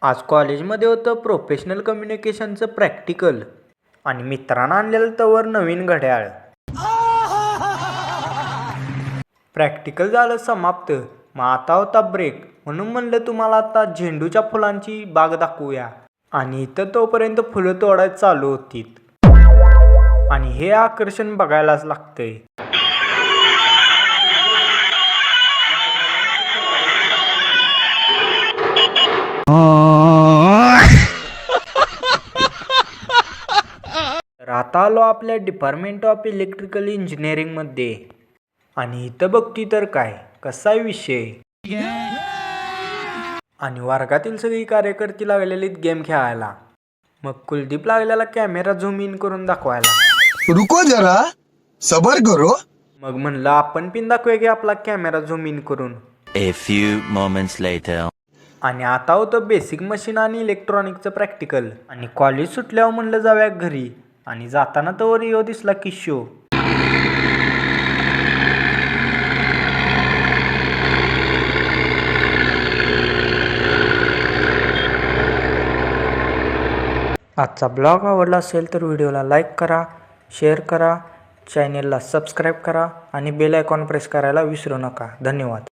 आज कॉलेजमध्ये होतं प्रोफेशनल कम्युनिकेशनचं प्रॅक्टिकल आणि मित्रानं आणलेलं तवर नवीन घड्याळ. प्रॅक्टिकल झालं समाप्त. मग आता होता ब्रेक, म्हणून म्हणलं तुम्हाला आता झेंडूच्या फुलांची बाग दाखवूया. आणि इथं तोपर्यंत फुलं तोडायला चालू होती आणि हे आकर्षण बघायलाच लागतंय. तर आता आलो आपल्या डिपार्टमेंट ऑफ इलेक्ट्रिकल इंजिनिअरिंगमध्ये आणि इथं बघती तर काय कसा विषय. आणि वर्गातील सगळी कार्यकर्ती लागलेली गेम खेळायला. मग कुलदीप लागलेला कॅमेरा झूम इन करून दाखवायला. रुको जरा सबर करो. मग म्हणलं आपण पिन दाखवूया की आपला कॅमेरा झूम इन करून. A few moments later. आणि आता होतं बेसिक मशीन आणि इलेक्ट्रॉनिकचं प्रॅक्टिकल. आणि कॉलेज सुटल्यावर म्हणलं जाऊया घरी. आणि जाताना तर यो दिसला किशो. आजचा ब्लॉग आवडला असेल तर व्हिडिओला लाईक करा, शेअर करा, चॅनेलला सबस्क्राईब करा आणि बेल आयकॉन प्रेस करायला विसरू नका. धन्यवाद.